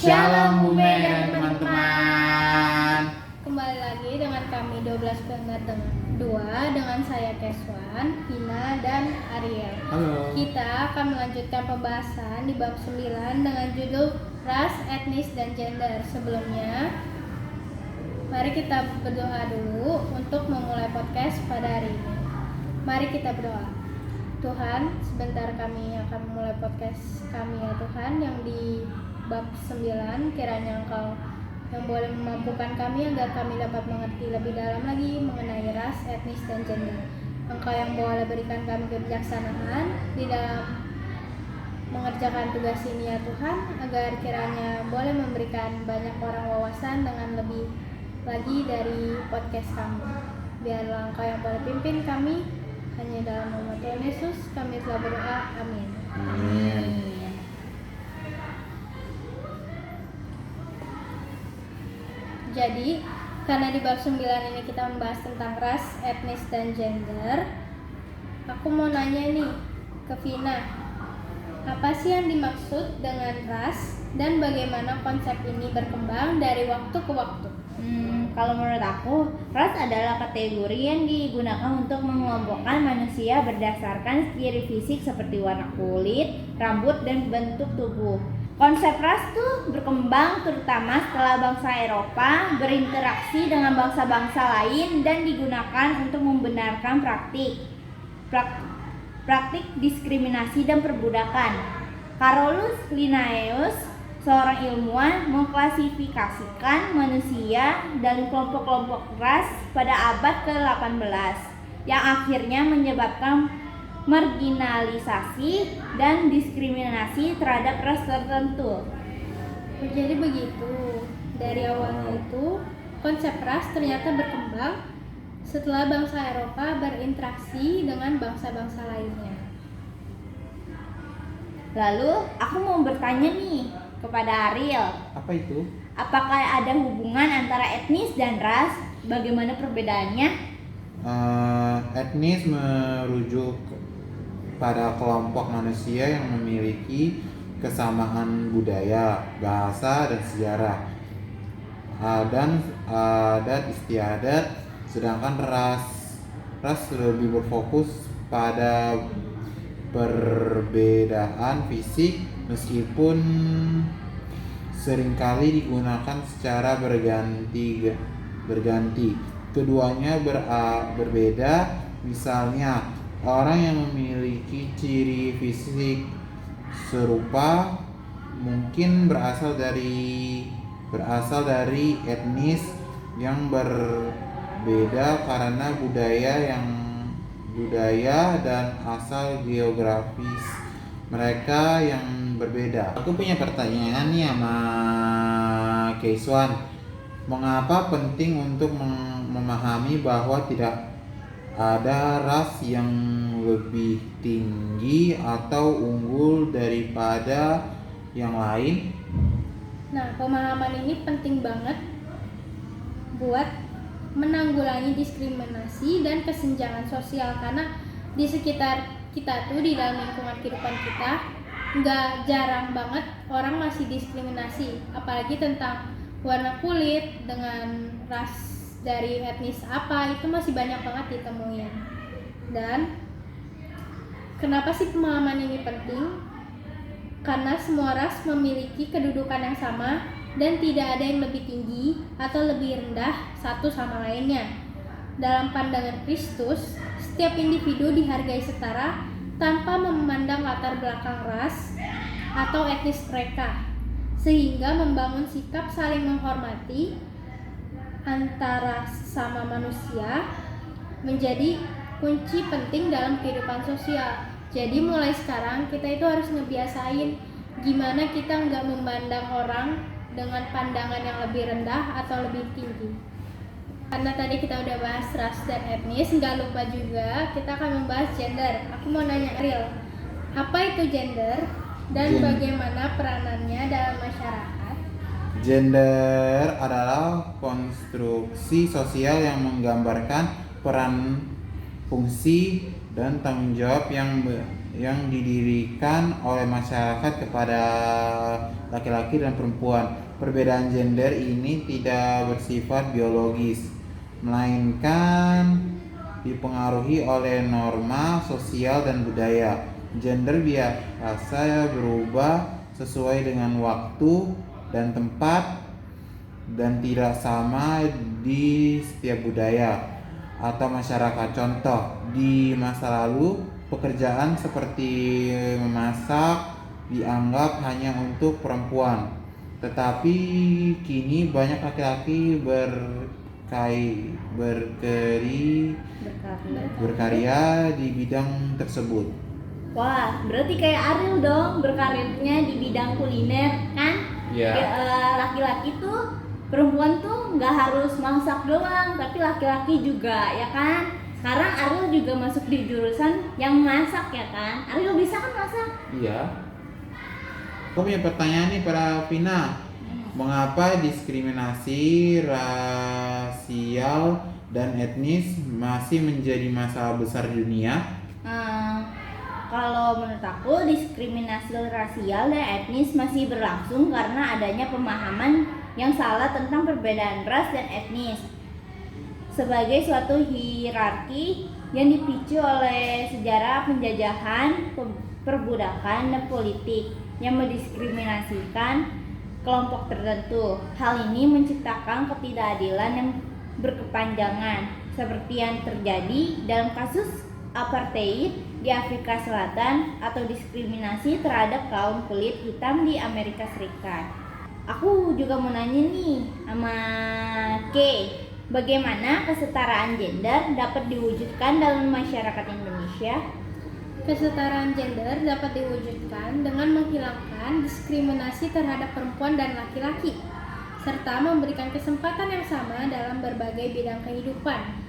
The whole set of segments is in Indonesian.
Shalom Bume dan teman-teman. Kembali lagi dengan kami 12 pendengar dengan saya Keswan, Hina, dan Ariel. Halo. Kita akan melanjutkan pembahasan di bab 9 dengan judul ras, etnis, dan gender. Sebelumnya, mari kita berdoa dulu untuk memulai podcast pada hari ini. Mari kita berdoa. Tuhan, sebentar kami akan memulai podcast kami ya Tuhan, yang di bab 9, kiranya Engkau yang boleh memampukan kami agar kami dapat mengerti lebih dalam lagi mengenai ras, etnis, dan gender. Engkau yang boleh berikan kami kebijaksanaan di dalam mengerjakan tugas ini ya Tuhan, agar kiranya boleh memberikan banyak orang wawasan dengan lebih lagi dari podcast kami. Biarlah Engkau yang boleh pimpin kami, hanya dalam nama Tuhan Yesus kami telah berdoa, amin. Amin. Jadi, karena di bab 9 ini kita membahas tentang ras, etnis, dan gender, aku mau nanya nih ke Vina, apa sih yang dimaksud dengan ras dan bagaimana konsep ini berkembang dari waktu ke waktu? Kalau menurut aku, ras adalah kategori yang digunakan untuk mengelompokkan manusia berdasarkan ciri fisik seperti warna kulit, rambut, dan bentuk tubuh. Konsep ras tuh berkembang terutama setelah bangsa Eropa berinteraksi dengan bangsa-bangsa lain dan digunakan untuk membenarkan praktik diskriminasi dan perbudakan. Carolus Linnaeus, seorang ilmuwan, mengklasifikasikan manusia dalam kelompok-kelompok ras pada abad ke-18 yang akhirnya menyebabkan marginalisasi dan diskriminasi terhadap ras tertentu. Jadi begitu, dari awalnya itu konsep ras ternyata berkembang setelah bangsa Eropa berinteraksi dengan bangsa-bangsa lainnya. Lalu aku mau bertanya nih kepada Ariel, Apa itu? apakah ada hubungan antara etnis dan ras? Bagaimana perbedaannya? Etnis merujuk pada kelompok manusia yang memiliki kesamaan budaya, bahasa, dan sejarah, dan adat istiadat. Sedangkan ras lebih berfokus pada perbedaan fisik, meskipun seringkali digunakan secara berganti. Keduanya berbeda. Misalnya, orang yang memiliki ciri fisik serupa mungkin berasal dari etnis yang berbeda karena budaya dan asal geografis mereka yang berbeda. Aku punya pertanyaan nih sama Keiswan. Mengapa penting untuk memahami bahwa tidak ada ras yang lebih tinggi atau unggul daripada yang lain? Nah, pemahaman ini penting banget buat menanggulangi diskriminasi dan kesenjangan sosial, karena di sekitar kita tuh, di dalam lingkungan kehidupan kita, nggak jarang banget orang masih diskriminasi, apalagi tentang warna kulit, dengan ras dari etnis apa, itu masih banyak banget ditemuin. Dan kenapa sih pemahaman ini penting? Karena semua ras memiliki kedudukan yang sama dan tidak ada yang lebih tinggi atau lebih rendah satu sama lainnya. Dalam pandangan Kristus, setiap individu dihargai setara tanpa memandang latar belakang ras atau etnis mereka, sehingga membangun sikap saling menghormati antara sesama manusia menjadi kunci penting dalam kehidupan sosial. Jadi mulai sekarang kita itu harus ngebiasain gimana kita nggak memandang orang dengan pandangan yang lebih rendah atau lebih tinggi. Karena tadi kita udah bahas ras dan etnis, nggak lupa juga kita akan membahas gender. Aku mau nanya Ariel, apa itu gender dan bagaimana peranannya dalam masyarakat? Gender adalah konstruksi sosial yang menggambarkan peran, fungsi, dan tanggung jawab yang yang didirikan oleh masyarakat kepada laki-laki dan perempuan. Perbedaan gender ini tidak bersifat biologis, melainkan dipengaruhi oleh norma sosial dan budaya. Gender biasa berubah sesuai dengan waktu dan tempat dan tidak sama di setiap budaya atau masyarakat. Contoh, di masa lalu pekerjaan seperti memasak dianggap hanya untuk perempuan, tetapi kini banyak laki-laki berkarya di bidang tersebut. Wah, berarti kayak Ariel dong berkarirnya di bidang kuliner kan? Iya. Laki-laki tuh, perempuan tuh nggak harus masak doang, tapi laki-laki juga ya kan? Sekarang Ariel juga masuk di jurusan yang masak ya kan? Ariel bisa kan masak? Iya. Aku punya pertanyaan nih para Vina. Mengapa diskriminasi rasial dan etnis masih menjadi masalah besar di dunia? Kalau menurut aku, diskriminasi rasial dan etnis masih berlangsung karena adanya pemahaman yang salah tentang perbedaan ras dan etnis sebagai suatu hierarki yang dipicu oleh sejarah penjajahan, perbudakan, dan politik yang mendiskriminasikan kelompok tertentu. Hal ini menciptakan ketidakadilan yang berkepanjangan seperti yang terjadi dalam kasus apartheid di Afrika Selatan atau diskriminasi terhadap kaum kulit hitam di Amerika Serikat. Aku juga mau nanya nih sama Kay, bagaimana kesetaraan gender dapat diwujudkan dalam masyarakat Indonesia? Kesetaraan gender dapat diwujudkan dengan menghilangkan diskriminasi terhadap perempuan dan laki-laki, serta memberikan kesempatan yang sama dalam berbagai bidang kehidupan.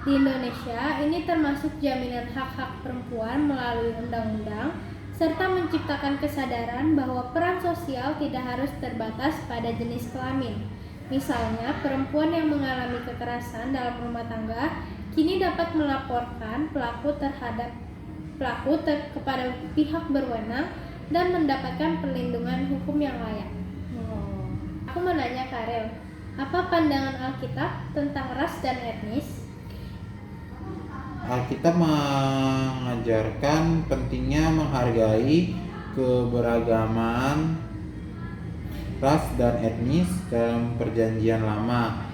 Di Indonesia, ini termasuk jaminan hak-hak perempuan melalui undang-undang, serta menciptakan kesadaran bahwa peran sosial tidak harus terbatas pada jenis kelamin. Misalnya, perempuan yang mengalami kekerasan dalam rumah tangga kini dapat melaporkan pelaku kepada pihak berwenang dan mendapatkan perlindungan hukum yang layak. Aku mau nanya Karel, apa pandangan Alkitab tentang ras dan etnis? Alkitab mengajarkan pentingnya menghargai keberagaman ras dan etnis. Dalam Perjanjian Lama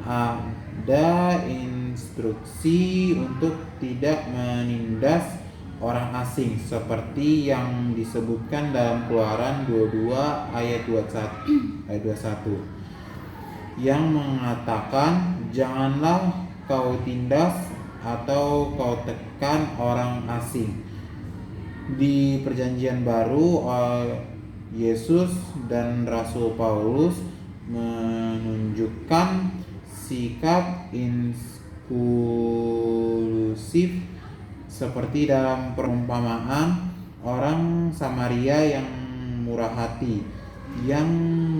ada instruksi untuk tidak menindas orang asing seperti yang disebutkan dalam Keluaran 22 ayat 21 yang mengatakan, janganlah kau tindas atau kau tekan orang asing. Di Perjanjian Baru, Yesus dan Rasul Paulus menunjukkan sikap inklusif seperti dalam perumpamaan orang Samaria yang murah hati, yang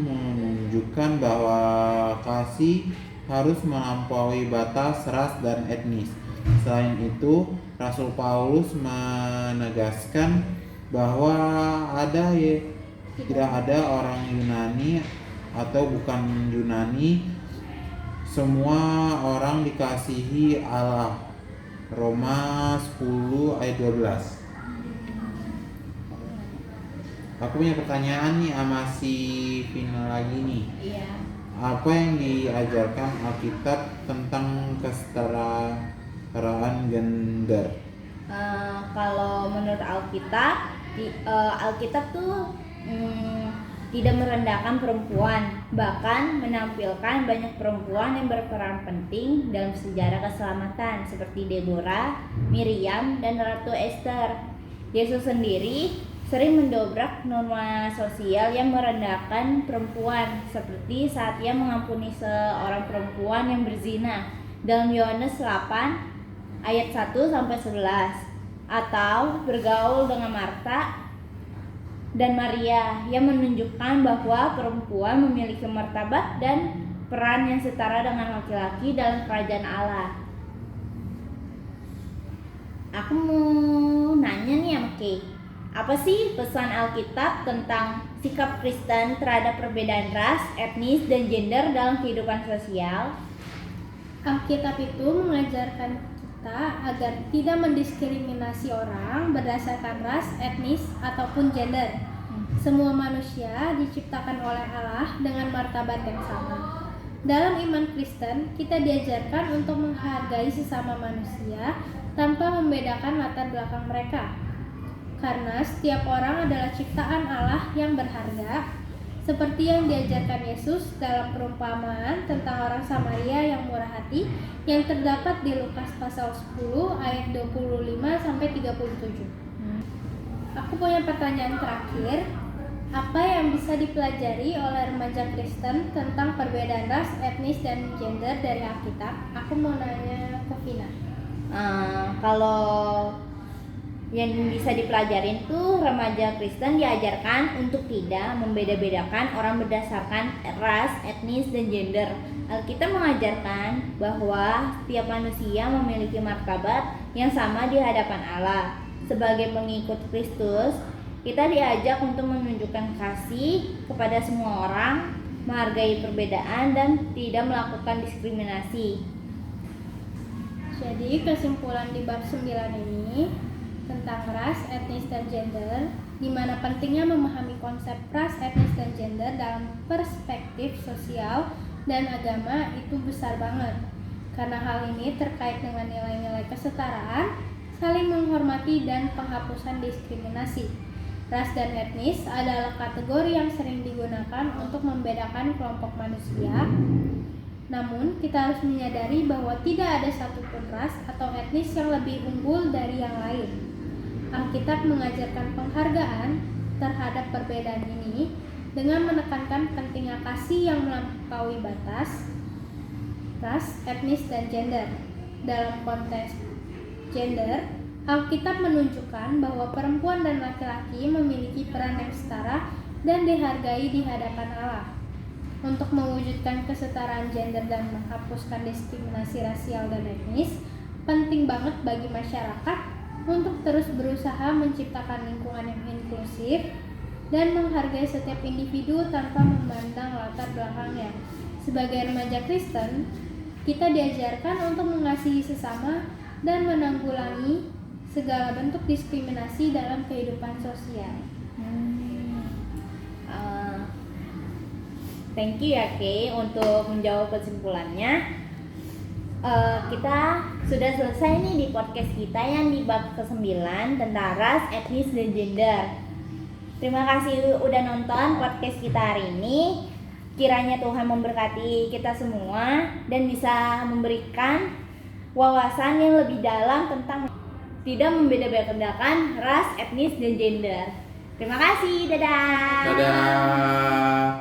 menunjukkan bahwa kasih harus melampaui batas ras dan etnis. Selain itu, Rasul Paulus menegaskan bahwa tidak ada orang Yunani atau bukan Yunani, semua orang dikasihi Allah. Roma 10 ayat 12. Aku punya pertanyaan nih sama si Vina lagi nih. Iya. Apa yang diajarkan Alkitab tentang kesetaraan gender? Kalau menurut Alkitab, Alkitab tuh tidak merendahkan perempuan, bahkan menampilkan banyak perempuan yang berperan penting dalam sejarah keselamatan seperti Deborah, Miriam, dan Ratu Esther. Yesus sendiri sering mendobrak norma sosial yang merendahkan perempuan, seperti saat ia mengampuni seorang perempuan yang berzina dalam Yohanes 8 ayat 1-11, atau bergaul dengan Marta dan Maria yang menunjukkan bahwa perempuan memiliki martabat dan peran yang setara dengan laki-laki dalam kerajaan Allah. Aku mau nanya nih sama Kay. Apa sih pesan Alkitab tentang sikap Kristen terhadap perbedaan ras, etnis, dan gender dalam kehidupan sosial? Alkitab itu mengajarkan kita agar tidak mendiskriminasi orang berdasarkan ras, etnis, ataupun gender. Semua manusia diciptakan oleh Allah dengan martabat yang sama. Dalam iman Kristen, kita diajarkan untuk menghargai sesama manusia tanpa membedakan latar belakang mereka. Karena setiap orang adalah ciptaan Allah yang berharga, seperti yang diajarkan Yesus dalam perumpamaan tentang orang Samaria yang murah hati yang terdapat di Lukas pasal 10 ayat 25-37. Aku punya pertanyaan terakhir. Apa yang bisa dipelajari oleh remaja Kristen tentang perbedaan ras, etnis, dan gender dari Alkitab? Aku mau nanya ke Vina. Kalau yang bisa dipelajarin tuh remaja Kristen diajarkan untuk tidak membeda-bedakan orang berdasarkan ras, etnis, dan gender. Alkitab mengajarkan bahwa setiap manusia memiliki martabat yang sama di hadapan Allah. Sebagai pengikut Kristus, kita diajak untuk menunjukkan kasih kepada semua orang, menghargai perbedaan, dan tidak melakukan diskriminasi. Jadi kesimpulan di bab 9 ini tentang ras, etnis, dan gender, di mana pentingnya memahami konsep ras, etnis, dan gender dalam perspektif sosial dan agama itu besar banget. Karena hal ini terkait dengan nilai-nilai kesetaraan, saling menghormati, dan penghapusan diskriminasi. Ras dan etnis adalah kategori yang sering digunakan untuk membedakan kelompok manusia. Namun, kita harus menyadari bahwa tidak ada satupun ras atau etnis yang lebih unggul dari yang lain. Alkitab mengajarkan penghargaan terhadap perbedaan ini dengan menekankan pentingnya kasih yang melampaui batas ras, etnis, dan gender. Dalam konteks gender, Alkitab menunjukkan bahwa perempuan dan laki-laki memiliki peran yang setara dan dihargai di hadapan Allah. Untuk mewujudkan kesetaraan gender dan menghapuskan diskriminasi rasial dan etnis, penting banget bagi masyarakat untuk terus berusaha menciptakan lingkungan yang inklusif dan menghargai setiap individu tanpa memandang latar belakangnya. Sebagai remaja Kristen, kita diajarkan untuk mengasihi sesama dan menanggulangi segala bentuk diskriminasi dalam kehidupan sosial. Thank you ya Kay untuk menjawab kesimpulannya. Kita sudah selesai nih di podcast kita yang di bab ke-9 tentang ras, etnis, dan gender. Terima kasih udah nonton podcast kita hari ini. Kiranya Tuhan memberkati kita semua dan bisa memberikan wawasan yang lebih dalam tentang tidak membeda-bedakan ras, etnis, dan gender. Terima kasih, dadah. Dadah.